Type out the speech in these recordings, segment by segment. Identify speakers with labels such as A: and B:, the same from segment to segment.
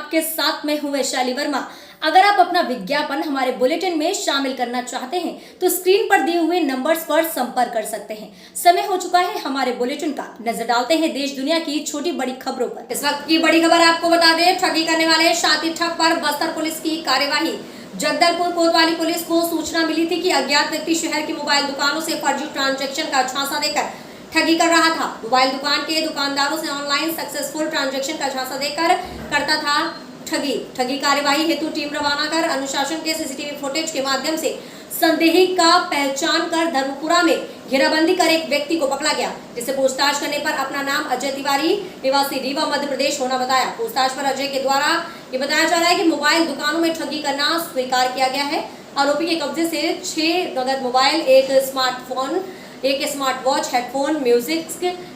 A: आपके साथ में हूँ वैशाली वर्मा। अगर आप अपना विज्ञापन हमारे बुलेटिन में शामिल करना चाहते हैं तो स्क्रीन पर दिए हुए नंबर्स पर संपर्क कर सकते हैं। समय हो चुका है हमारे बुलेटिन का। नजर डालते हैं देश दुनिया की छोटी बड़ी खबरों पर। इस वक्त की बड़ी खबर आपको बता दें, ठगी करने वाले शातिर ठग पर बस्तर पुलिस की कार्यवाही। जगदलपुर कोतवाली पुलिस को सूचना मिली थी कि अज्ञात व्यक्ति शहर की मोबाइल दुकानों से फर्जी ट्रांजैक्शन का झांसा देकर ठगी कर रहा था। मोबाइल दुकान के दुकानदारों से ऑनलाइन सक्सेसफुल ट्रांजैक्शन का झांसा देकर करता था ठगी कार्यवाही हेतु टीम रवाना कर अनुशासन के सीसीटीवी फुटेज के माध्यम से संदेही का पहचान कर धर्मपुरा में घेराबंदी कर एक व्यक्ति को पकड़ा गया, जिसे पूछताछ करने पर अपना नाम अजय तिवारी निवासी रीवा मध्य प्रदेश होना बताया। पूछताछ पर अजय के द्वारा ये बताया जा रहा है कि मोबाइल दुकानों में ठगी करना स्वीकार किया गया है। आरोपी के कब्जे से 6 नगद मोबाइल, एक स्मार्टफोन, एक smart watch, headphone, music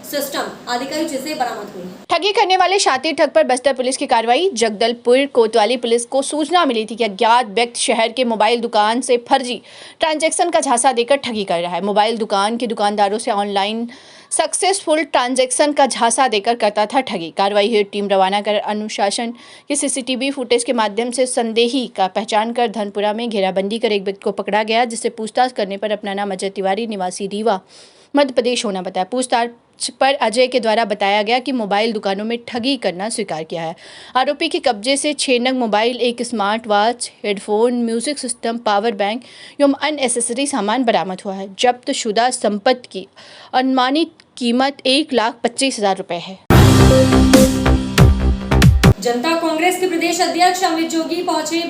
A: system आदि कई चीजें बरामद हुई।
B: ठगी करने वाले शातिर ठग पर बस्तर पुलिस की कार्रवाई। जगदलपुर कोतवाली पुलिस को सूचना मिली थी कि अज्ञात व्यक्ति शहर के मोबाइल दुकान से फर्जी ट्रांजैक्शन का झांसा देकर ठगी कर रहा है। मोबाइल दुकान के दुकानदारों से ऑनलाइन सक्सेसफुल ट्रांजैक्शन का झांसा देकर करता था ठगी। कार्रवाई हेतु टीम रवाना कर अनुशासन के सीसीटीवी फुटेज के माध्यम से संदेही का पहचान कर धनपुरा में घेराबंदी कर एक व्यक्ति को पकड़ा गया, जिससे पूछताछ करने पर अपना नाम अजय तिवारी निवासी रीवा मध्य प्रदेश होना बताया। पूछताछ पर अजय के द्वारा बताया गया कि मोबाइल दुकानों में ठगी करना स्वीकार किया है। आरोपी के कब्जे से 6 नग मोबाइल, एक smart watch, headphone, music system, power bank एवं अन्य एसेसरी सामान बरामद हुआ है। जब्त शुदा संपत्ति की अनुमानित कीमत 1,25,000 रुपए है।
A: जनता कांग्रेस के प्रदेश अध्यक्ष अमित जोगी पहुंचे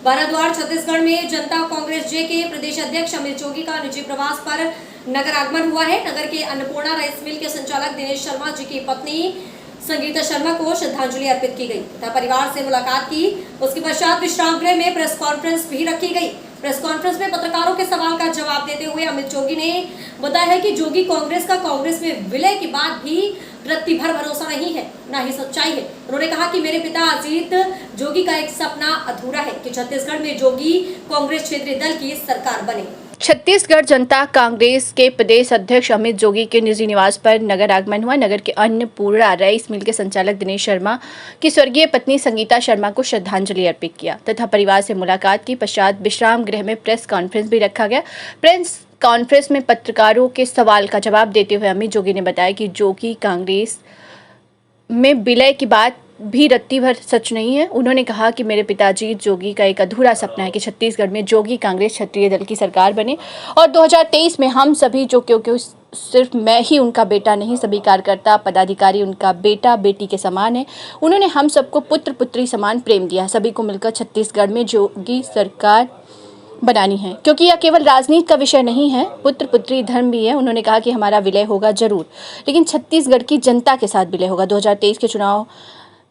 A: बाराद्वार छत्तीसगढ़ में। जनता कांग्रेस जे के प्रदेश अध्यक्ष अमित जोगी का निजी प्रवास पर नगर आगमन हुआ है। नगर के अन्नपूर्णा राइस मिल के संचालक दिनेश शर्मा जी की पत्नी संगीता शर्मा को श्रद्धांजलि अर्पित की गई तथा परिवार से मुलाकात की। उसके पश्चात विश्राम गृह में प्रेस कॉन्फ्रेंस भी रखी गई। प्रेस कॉन्फ्रेंस में पत्रकारों के सवाल का जवाब देते हुए अमित जोगी ने बताया है कि जोगी कांग्रेस का कांग्रेस में विलय के बाद भी रत्ती भर भरोसा नहीं है, न ही सच्चाई है। उन्होंने कहा कि मेरे पिता अजीत जोगी का एक सपना अधूरा है कि छत्तीसगढ़ में जोगी कांग्रेस क्षेत्रीय दल की सरकार बने।
B: छत्तीसगढ़ जनता कांग्रेस के प्रदेश अध्यक्ष अमित जोगी के निजी निवास पर नगर आगमन हुआ। नगर के अन्नपूर्णा राइस मिल के संचालक दिनेश शर्मा की स्वर्गीय पत्नी संगीता शर्मा को श्रद्धांजलि अर्पित किया तथा परिवार से मुलाकात की। पश्चात विश्राम गृह में प्रेस कॉन्फ्रेंस भी रखा गया। प्रेस कॉन्फ्रेंस में पत्रकारों के सवाल का जवाब देते हुए अमित जोगी ने बताया कि जोगी कांग्रेस में विलय की बात भी रत्ती भर सच नहीं है। उन्होंने कहा कि मेरे पिताजी जोगी का एक अधूरा सपना है कि छत्तीसगढ़ में जोगी कांग्रेस क्षत्रिय दल की सरकार बने और 2023 में हम सभी जो क्योंकि सिर्फ मैं ही उनका बेटा नहीं, सभी कार्यकर्ता पदाधिकारी उनका बेटा बेटी के समान है। उन्होंने हम सबको पुत्र पुत्री समान प्रेम दिया। सभी को मिलकर छत्तीसगढ़ में जोगी सरकार बनानी है, क्योंकि यह केवल राजनीति का विषय नहीं है, पुत्र पुत्री धर्म भी है। उन्होंने कहा कि हमारा विलय होगा जरूर, लेकिन छत्तीसगढ़ की जनता के साथ विलय होगा। 2023 के चुनाव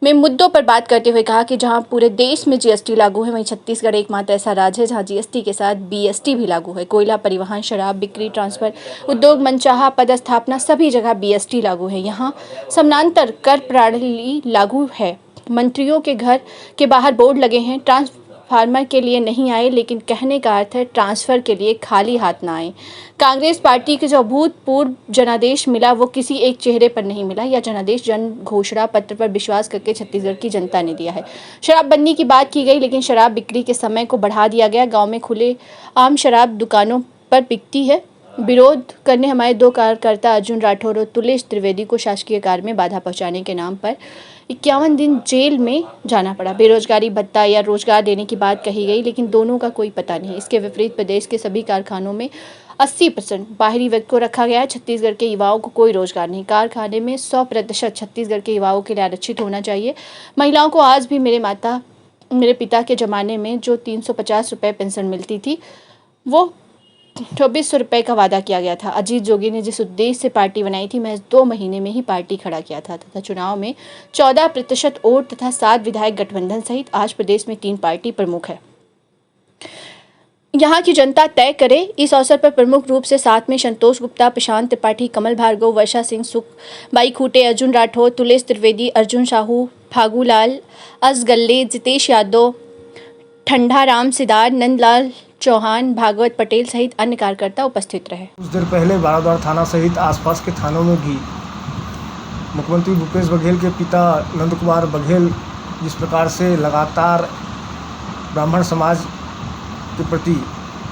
B: में मुद्दों पर बात करते हुए कहा कि जहां पूरे देश में जीएसटी लागू है, वहीं छत्तीसगढ़ एकमात्र ऐसा राज्य है जहां जीएसटी के साथ बीएसटी भी लागू है। कोयला परिवहन, शराब बिक्री, ट्रांसफर, उद्योग, मनचाहा पदस्थापना सभी जगह बीएसटी लागू है। यहां समानांतर कर प्रणाली लागू है। मंत्रियों के घर के बाहर बोर्ड लगे हैं, ट्रांसफार्मर के लिए नहीं आए, लेकिन कहने का अर्थ है ट्रांसफर के लिए खाली हाथ ना आए। कांग्रेस पार्टी के जो अभूतपूर्व जनादेश मिला वो किसी एक चेहरे पर नहीं मिला। यह जनादेश जन घोषणा पत्र पर विश्वास करके छत्तीसगढ़ की जनता ने दिया है। शराबबंदी की बात की गई, लेकिन शराब बिक्री के समय को बढ़ा दिया गया। गांव में खुले आम शराब दुकानों पर बिकती है। विरोध करने हमारे 2 कार्यकर्ता अर्जुन राठौर और तुलेश त्रिवेदी को शासकीय कार्य में बाधा पहुंचाने के नाम पर 51 दिन जेल में जाना पड़ा। बेरोजगारी भत्ता या रोजगार देने की बात कही गई, लेकिन दोनों का कोई पता नहीं। इसके विपरीत प्रदेश के सभी कारखानों में 80% बाहरी व्यक्ति को रखा गया है। छत्तीसगढ़ के युवाओं को कोई रोजगार नहीं। कारखाने में 100% छत्तीसगढ़ के युवाओं के लिए आरक्षित होना चाहिए। महिलाओं को आज भी मेरे पिता के ज़माने में जो 350 रुपये पेंशन मिलती थी, वो 2400 रुपये का वादा किया गया था। अजीत जोगी ने जिस उद्देश्य से पार्टी बनाई थी, महज 2 महीने में ही पार्टी खड़ा किया था तथा चुनाव में 14% वोट तथा 7 विधायक गठबंधन सहित आज प्रदेश में 3 पार्टी प्रमुख है। यहाँ की जनता तय करे। इस अवसर पर प्रमुख रूप से साथ में संतोष गुप्ता, प्रशांत त्रिपाठी, कमल भार्गव, वर्षा सिंह, सुख बाई खूटे, अर्जुन राठौर, तुलेश त्रिवेदी, अर्जुन साहू, फागूलाल असगल्ले, जितेश यादव, ठंडाराम सिदार, नंदलाल चौहान, भागवत पटेल सहित अन्य कार्यकर्ता उपस्थित रहे।
C: कुछ देर पहले बाराद्वार थाना सहित आसपास के थानों में भी मुख्यमंत्री भूपेश बघेल के पिता नंद कुमार बघेल जिस प्रकार से लगातार ब्राह्मण समाज के प्रति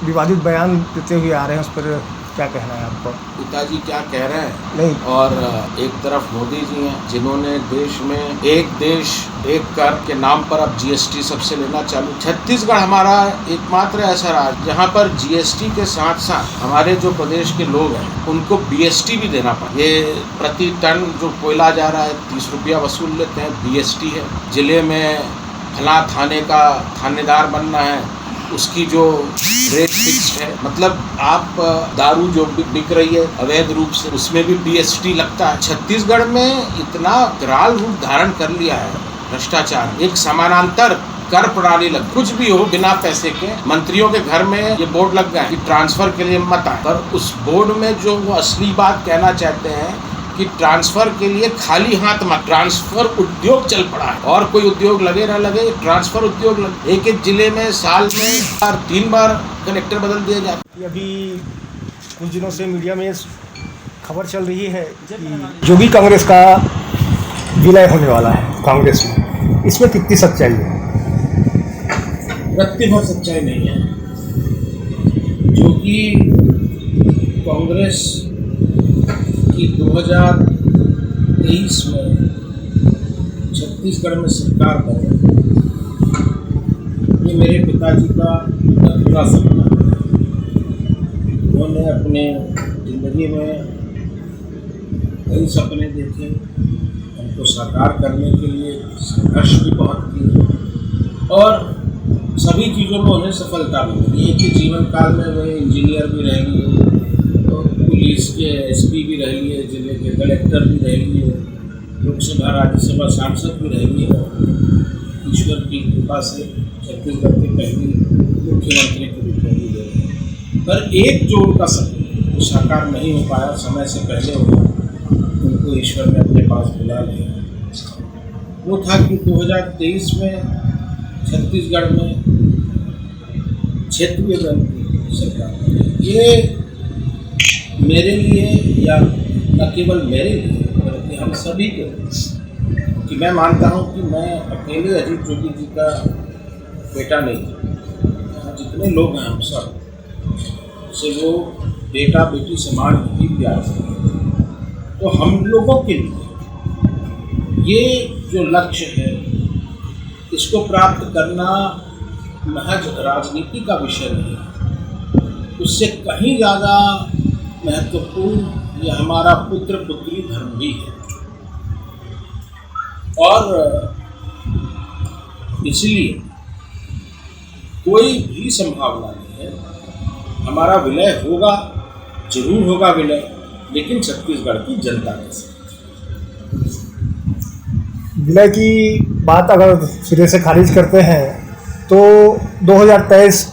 C: विवादित बयान देते हुए आ रहे हैं, उस पर क्या कहना है आपको?
D: पिताजी क्या कह रहे हैं?
C: नहीं,
D: और एक तरफ मोदी जी हैं जिन्होंने देश में एक देश एक कर के नाम पर अब जीएसटी सबसे लेना चालू। छत्तीसगढ़ हमारा एकमात्र ऐसा राज्य जहां पर जीएसटी के साथ साथ हमारे जो प्रदेश के लोग हैं उनको बीएसटी भी देना पड़ा। ये प्रति टन जो कोयला जा रहा है 30 रुपया वसूल लेते हैं, बीएसटी है। जिले में फला थाने का थानेदार बनना है, उसकी जो रेट फिक्स्ड है। मतलब आप दारू जो बिक रही है अवैध रूप से, उसमें भी बीएसटी लगता है। छत्तीसगढ़ में इतना विकराल रूप धारण कर लिया है भ्रष्टाचार, एक समानांतर कर प्रणाली लग, कुछ भी हो बिना पैसे के। मंत्रियों के घर में ये बोर्ड लग गए कि ट्रांसफर के लिए मत आए, पर उस बोर्ड में जो वो असली बात कहना चाहते हैं कि ट्रांसफर के लिए खाली हाथ मत, ट्रांसफर उद्योग चल पड़ा है। और कोई उद्योग लगे ना लगे, ट्रांसफर उद्योग लगे। एक एक जिले में साल में 3 बार कलेक्टर बदल दिए जाते।
C: अभी कुछ दिनों से मीडिया में खबर चल रही है कि जोगी कांग्रेस का विलय होने वाला है कांग्रेस में, इसमें कितनी सच्चाई है?
D: रत्ती भर सच्चाई नहीं है। जोगी कांग्रेस कि 2023 में छत्तीसगढ़ में सरकार बने, ये मेरे पिताजी का अधूरा सपना है। उन्होंने अपने ज़िंदगी में कई सपने देखे, उनको साकार करने के लिए संघर्ष भी बहुत किए और सभी चीज़ों में उन्हें सफलता भी मिली। एक ही जीवन काल में वे इंजीनियर भी रह लिए, पुलिस के एसपी भी रह लिए, जिले के कलेक्टर भी रह लिए, लोकसभा राज्यसभा सांसद भी रह लिए और ईश्वर की कृपा से छत्तीसगढ़ के पहले मुख्यमंत्री के रूप में भी रहे। पर एक जो उनका सपना साकार नहीं हो पाया, समय से पहले हुआ, उनको ईश्वर ने अपने पास बुला लिया। वो था कि 2023 में छत्तीसगढ़ में क्षेत्रीय दल की सरकार। ये मेरे लिए या न केवल मेरे लिए बल्कि हम सभी के लिए, कि मैं मानता हूँ कि मैं अकेले अजीत जोगी जी का बेटा नहीं हूँ। जितने लोग हैं हम सब से वो बेटा बेटी समान ही प्यार से। तो हम लोगों के लिए ये जो लक्ष्य है, इसको प्राप्त करना महज राजनीति का विषय नहीं है, उससे कहीं ज़्यादा महत्वपूर्ण ये हमारा पुत्र पुत्री धर्म भी है। और इसलिए कोई भी संभावना नहीं है, हमारा विलय होगा, जरूर होगा विलय, लेकिन छत्तीसगढ़ की जनता के साथ।
C: विलय की बात अगर सिरे से खारिज करते हैं तो 2023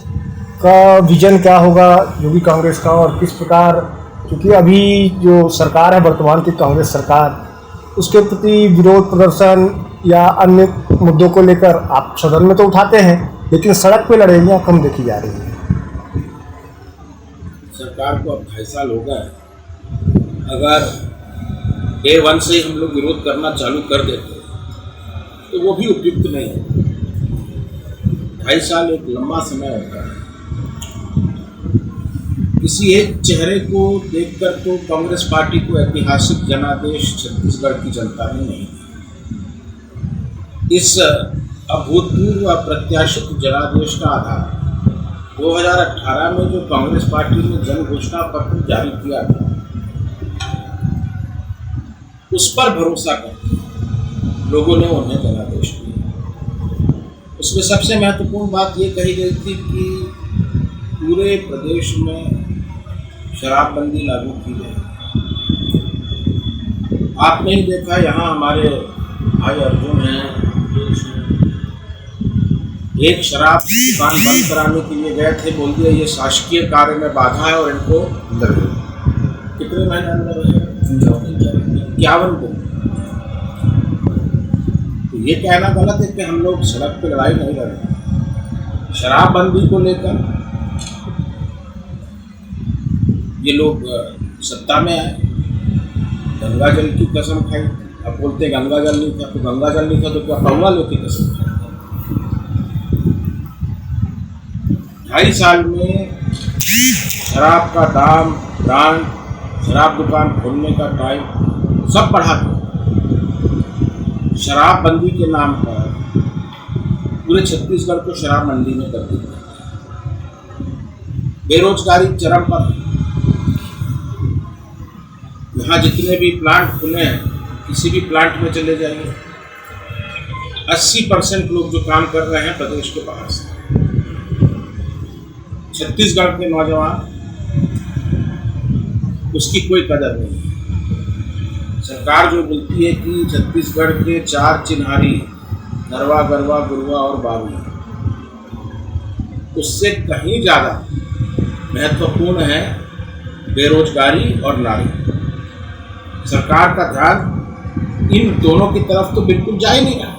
C: का विजन क्या होगा योगी कांग्रेस का, और किस प्रकार, क्योंकि अभी जो सरकार है वर्तमान की कांग्रेस सरकार, उसके प्रति विरोध प्रदर्शन या अन्य मुद्दों को लेकर आप सदन में तो उठाते हैं, लेकिन सड़क पे लड़ाइयाँ कम देखी जा रही है।
D: सरकार को अब 2.5 साल हो गए। अगर डे 1 से ही हम लोग विरोध करना चालू कर देते तो वो भी उपयुक्त नहीं है। 2.5 साल एक लंबा समय होता है। किसी एक चेहरे को देखकर तो कांग्रेस पार्टी को ऐतिहासिक जनादेश छत्तीसगढ़ की जनता ने नहीं दिया। इस अभूतपूर्व अप्रत्याशित जनादेश का आधार 2018 में जो कांग्रेस पार्टी ने जन घोषणा पत्र जारी किया था, उस पर भरोसा कर लोगों ने उन्हें जनादेश दिया। उसमें सबसे महत्वपूर्ण बात ये कही गई थी कि पूरे प्रदेश में शराबबंदी लागू की जाए। आपने ही देखा, यहाँ हमारे भाई अर्जुन हैं, एक शराब दुकान बंद कराने के लिए गए थे, बोल दिया ये शासकीय कार्य में बाधा है और इनको अंदर कितने महीने अंदर है? 51 दिन। तो ये कहना गलत है कि हम लोग सड़क पे लड़ाई नहीं लड़ रहे। शराबबंदी को लेकर ये लोग सत्ता में आए, गंगा जल की कसम खाई, अब बोलते गंगा जल नहीं था, तो गंगा जल नहीं था तो क्या पौवा लेके कैसे? 2.5 साल में शराब का दाम, ब्रांड, शराब दुकान खोलने का टाइम सब बढ़ा दिया। शराबबंदी के नाम पर पूरे छत्तीसगढ़ को शराब मंडी में कर दिया। बेरोजगारी चरम पर। यहाँ जितने भी प्लांट खुले हैं, किसी भी प्लांट में चले जाइए, 80% लोग जो काम कर रहे हैं प्रदेश के बाहर से। छत्तीसगढ़ के नौजवान, उसकी कोई कदर नहीं है। सरकार जो बोलती है कि छत्तीसगढ़ के 4 चिन्हारी नरवा, गरवा, गुरवा और बावी, उससे कहीं ज़्यादा महत्वपूर्ण है बेरोजगारी और नारी। सरकार का ध्यान इन दोनों की तरफ तो बिल्कुल जा ही नहीं रहा।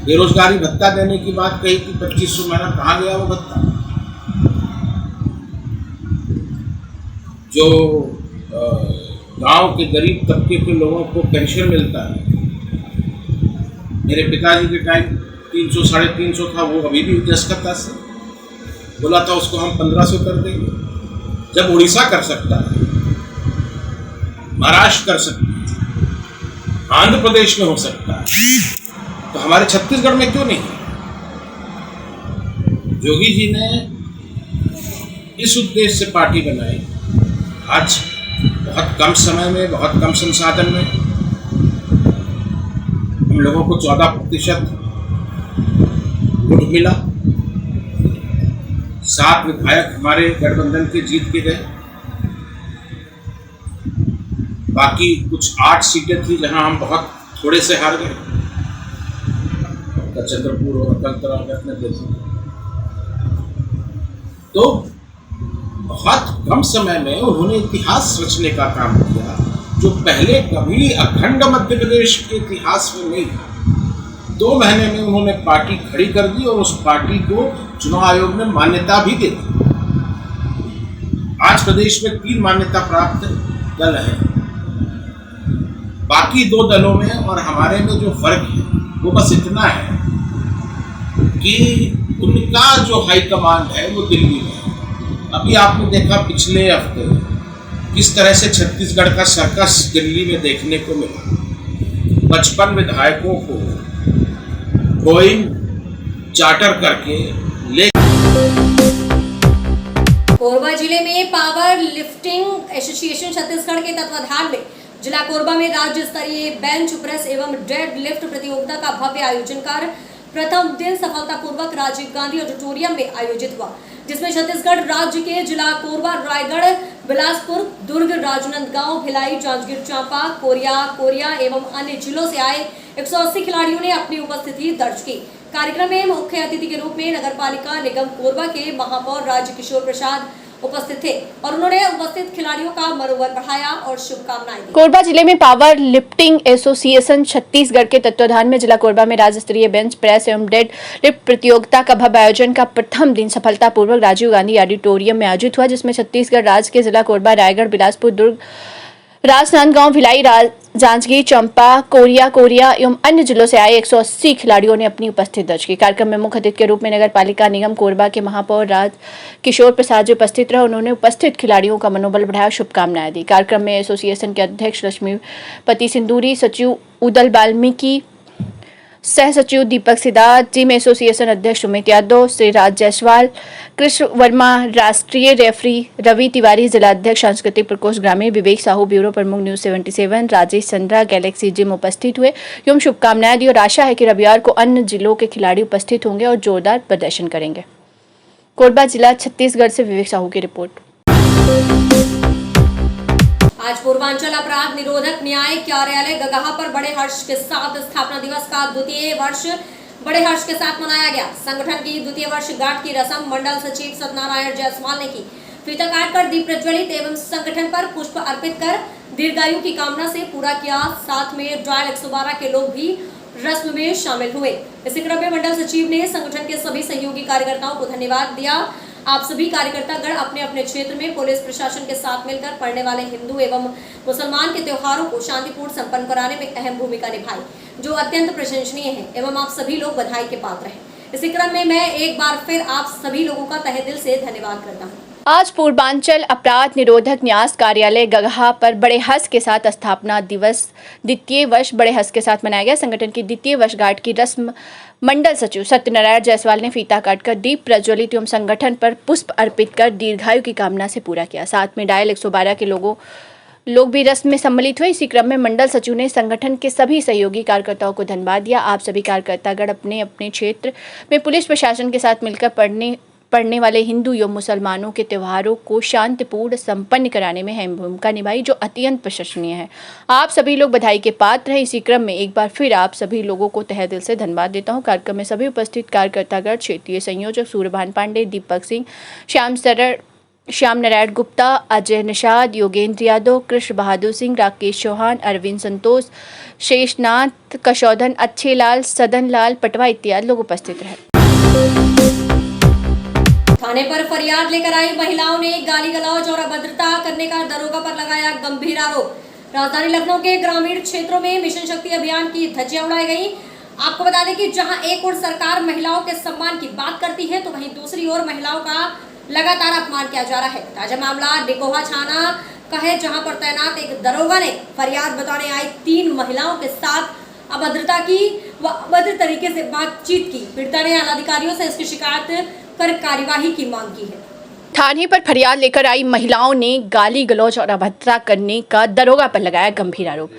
D: बेरोजगारी भत्ता देने की बात कही कि 2500 महीना, कहाँ गया वो भत्ता? जो गांव के गरीब तबके के लोगों को पेंशन मिलता है, मेरे पिताजी के टाइम 300 साढ़े 300 था, वो अभी भी दस्खत से बोला था उसको हम 1500 कर देंगे। जब उड़ीसा कर सकता है, महाराष्ट्र कर सकता है, आंध्र प्रदेश में हो सकता है, तो हमारे छत्तीसगढ़ में क्यों नहीं? योगी जी ने इस उद्देश्य से पार्टी बनाई। आज बहुत कम समय में, बहुत कम संसाधन में हम लोगों को 14% वोट मिला। 7 विधायक हमारे गठबंधन के जीत के गए। बाकी कुछ 8 सीटें थी जहां हम बहुत थोड़े से हार गए। चंद्रपुर और अकलतरा में देखा तो बहुत कम समय में उन्होंने इतिहास रचने का काम किया, जो पहले कभी अखंड मध्य प्रदेश के इतिहास में नहीं। 2 महीने में उन्होंने पार्टी खड़ी कर दी और उस पार्टी को चुनाव आयोग ने मान्यता भी दे दी। आज प्रदेश में 3 मान्यता प्राप्त दल हैं। बाकी 2 दलों में और हमारे में जो फर्क है वो बस इतना है कि उनका जो हाईकमांड है वो दिल्ली में है। अभी आपने देखा पिछले हफ्ते किस तरह से छत्तीसगढ़ का सर्कस दिल्ली में देखने को मिला। 55 विधायकों को बोइंग चार्टर करके ले।
A: कोरबा जिले में पावर लिफ्टिंग एसोसिएशन छत्तीसगढ़ के तत्वाधान में जिला कोरबा में राज्य स्तरीय बेंच प्रेस एवं डेड लिफ्ट प्रतियोगिता का भव्य आयोजन कर प्रथम दिन सफलतापूर्वक राजीव गांधी ऑडिटोरियम में आयोजित हुआ, जिसमें छत्तीसगढ़ राज्य के जिला कोरबा, रायगढ़, बिलासपुर, दुर्ग, राजनांदगांव, भिलाई, जांजगीर चांपा, कोरिया एवं अन्य जिलों से आए 180 खिलाड़ियों ने अपनी उपस्थिति दर्ज की। कार्यक्रम में मुख्य अतिथि के रूप में नगरपालिका निगम कोरबा के महापौर राजकिशोर प्रसाद उपस्थित थे और उन्होंने उपस्थित खिलाड़ियों का मनोबल बढ़ाया और शुभकामनाएं दी।
B: कोरबा जिले में पावर लिफ्टिंग एसोसिएशन छत्तीसगढ़ के तत्वाधान में जिला कोरबा में राज्य स्तरीय बेंच प्रेस एवं डेड लिफ्ट प्रतियोगिता का भव्य आयोजन का प्रथम दिन सफलतापूर्वक राजीव गांधी ऑडिटोरियम में आयोजित हुआ, जिसमें छत्तीसगढ़ राज्य के जिला कोरबा, रायगढ़, बिलासपुर, दुर्ग, राजनांदगांव, भिलाई, जांजगीर चांपा, कोरिया एवं अन्य जिलों से आए 180 खिलाड़ियों ने अपनी उपस्थिति दर्ज की। कार्यक्रम में मुख्य अतिथि के रूप में नगरपालिका निगम कोरबा के महापौर राजकिशोर प्रसाद जी उपस्थित रहे। उन्होंने उपस्थित खिलाड़ियों का मनोबल बढ़ाया, शुभकामनाएं दी। कार्यक्रम में एसोसिएशन के अध्यक्ष लक्ष्मीपति सिंदूरी, सचिव उदल वाल्मीकि, सह सचिव दीपक सिद्धार्थ, टीम एसोसिएशन अध्यक्ष सुमित यादव, श्री राज जायसवाल, कृष्ण वर्मा, राष्ट्रीय रेफरी रवि तिवारी, जिला अध्यक्ष सांस्कृतिक प्रकोष्ठ ग्रामीण विवेक साहू, ब्यूरो प्रमुख news 77 Rajesh Chandra, Galaxy gym उपस्थित हुए एवं शुभकामनाएं दी और आशा है कि रविवार को अन्य जिलों के खिलाड़ी उपस्थित होंगे और जोरदार प्रदर्शन करेंगे। कोरबा जिला छत्तीसगढ़ से विवेक साहू की रिपोर्ट।
A: आज पूर्वांचल अपराध निरोधक न्याय कार्यालय गगहा पर बड़े हर्ष के साथ स्थापना दिवस का 2य वर्ष बड़े हर्ष के साथ मनाया गया। संगठन की 2य वर्षगांठ की रस्म मंडल सचिव सत्यनारायण जायसवाल ने की। फीता काटकर दीप प्रज्वलित एवं संगठन पर पुष्प अर्पित कर दीर्घायु की कामना से पूरा किया। साथ में डायल 112 के लोग भी रस्म में शामिल हुए। इसी क्रम में मंडल सचिव ने संगठन के सभी सहयोगी कार्यकर्ताओं को धन्यवाद दिया। आप सभी कार्यकर्तागण अपने अपने क्षेत्र में पुलिस प्रशासन के साथ मिलकर पड़ने वाले हिंदू एवं मुसलमान के त्योहारों को शांतिपूर्ण संपन्न कराने में अहम भूमिका निभाई, जो अत्यंत प्रशंसनीय है एवं आप सभी लोग बधाई के पात्र हैं। इसी क्रम में मैं एक बार फिर आप सभी लोगों का तहे दिल से धन्यवाद करता हूँ।
B: आज पूर्वांचल अपराध निरोधक न्यास कार्यालय गगहा पर बड़े हर्ष के साथ स्थापना दिवस द्वितीय वर्ष बड़े हर्ष के साथ मनाया गया। संगठन की द्वितीय वर्षगांठ की रस्म मंडल सचिव सत्यनारायण जायसवाल ने फीता काटकर दीप प्रज्वलित एवं संगठन पर पुष्प अर्पित कर दीर्घायु की कामना से पूरा किया। साथ में डायल 112 के लोग भी रस्म में सम्मिलित हुए। इसी क्रम में मंडल सचिव ने संगठन के सभी सहयोगी कार्यकर्ताओं को धन्यवाद दिया। आप सभी कार्यकर्तागण अपने अपने क्षेत्र में पुलिस प्रशासन के साथ मिलकर पढ़ने वाले हिंदू एवं मुसलमानों के त्योहारों को शांतिपूर्ण संपन्न कराने में अहम भूमिका निभाई, जो अत्यंत प्रशंसनीय है। आप सभी लोग बधाई के पात्र हैं। इसी क्रम में एक बार फिर आप सभी लोगों को तहे दिल से धन्यवाद देता हूं। कार्यक्रम में सभी उपस्थित कार्यकर्तागण, क्षेत्रीय संयोजक सूर्यभान पांडे, दीपक सिंह, श्याम नारायण गुप्ता, अजय निषाद, योगेंद्र यादव, कृष्ण बहादुर सिंह, राकेश चौहान, अरविंद संतोष, शेषनाथ कशौधन, अच्छे लाल, सदन लाल पटवा इत्यादि लोग उपस्थित रहे।
A: थाने पर फरियाद लेकर आई महिलाओं ने गाली गलौज और अभद्रता करने का दरोगा पर लगाया गंभीर आरोप। राजधानी लखनऊ के ग्रामीण क्षेत्रों में मिशन शक्ति अभियान की धज्जियां उड़ाई गई। आपको बता दें कि जहां एक ओर सरकार महिलाओं के सम्मान की बात करती है, तो वहीं दूसरी ओर महिलाओं का लगातार अपमान किया जा रहा है। ताजा मामला निगोहा थाना का है, जहां पर तैनात एक दरोगा ने फरियाद बताने आई 3 महिलाओं के साथ अभद्रता की व अभद्र तरीके से बातचीत की। पीड़िता ने आलाधिकारियों से इसकी शिकायत कर कार्यवाही की मांग की है।
B: थाने पर फरियाद लेकर आई महिलाओं ने गाली गलौज और अभद्रता करने का दरोगा पर लगाया गंभीर आरोप।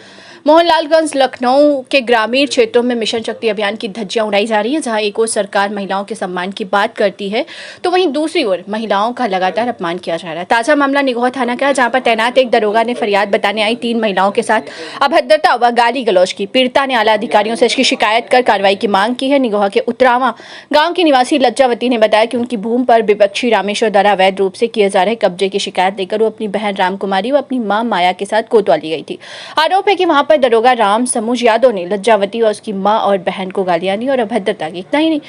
B: मोहनलालगंज लखनऊ के ग्रामीण क्षेत्रों में मिशन शक्ति अभियान की धज्जियां उड़ाई जा रही है। जहां एक ओर सरकार महिलाओं के सम्मान की बात करती है, तो वहीं दूसरी ओर महिलाओं का लगातार अपमान किया जा रहा है। ताजा मामला निगोहा थाना का है, जहां पर तैनात एक दरोगा ने फरियाद बताने आई 3 महिलाओं के साथ अभद्रता व गाली गलौज की। पीड़िता ने आला अधिकारियों से इसकी शिकायत कर कार्रवाई की मांग की है। निगोहा के उतरावा गाँव की निवासी लज्जावती ने बताया कि उनकी भूमि पर विपक्षी रामेश्वर द्वारा अवैध रूप से किए जा रहे कब्जे की शिकायत लेकर वो अपनी बहन रामकुमारी व अपनी मां माया के साथ कोतवाली गई थी। आरोप है कि वहां पर दरोगा राम समूज यादव ने लज्जावती और उसकी मां और बहन को गालियां दी और अभद्रता की। इतना ही नहीं,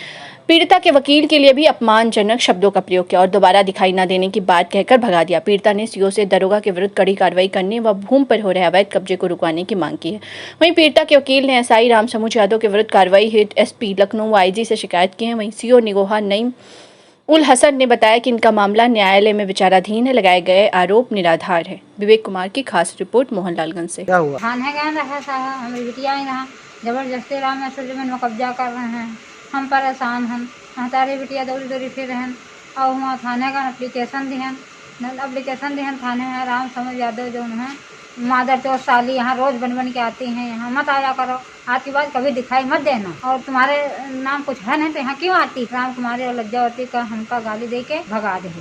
B: पीड़िता के वकील के लिए भी अपमानजनक शब्दों का प्रयोग किया और दोबारा दिखाई न देने की बात कहकर भगा दिया। पीड़िता ने सीओ से दरोगा के विरुद्ध कड़ी कार्रवाई करने व भूमि पर हो रहे अवैध कब्जे को रुकवाने की मांग की है। वहीं पीड़िता के वकील ने एसआई राम समूज यादव के विरुद्ध कार्रवाई हेतु एसपी लखनऊ व आईजी से शिकायत की है। वहीं सीओ निगोहा नईम उल हसन ने बताया कि इनका मामला न्यायालय में विचाराधीन है। लगाए गए आरोप निराधार है। विवेक कुमार की खास रिपोर्ट मोहनलालगंज से।
C: क्या हुआ?
E: थाने गए रहे साहब, हमारी बिटिया ही रहा जबरदस्ती रामेश्वर जमीन में कब्जा कर रहे हैं। हम परेशान हैं, हमारी बिटिया दौड़ी दौड़ी फिर हैं और वहाँ थाने का एप्लीकेशन दिहन थाने में। राम समूज यादव जो है मादर तो साली यहाँ रोज बन के आती हैं, यहाँ मत आया करो, आज के बाद कभी दिखाई मत देना, और तुम्हारे नाम कुछ है नहीं तो यहाँ क्यों आती। राम कुमारी और लज्जावती का हमका गाली दे के भगा दे।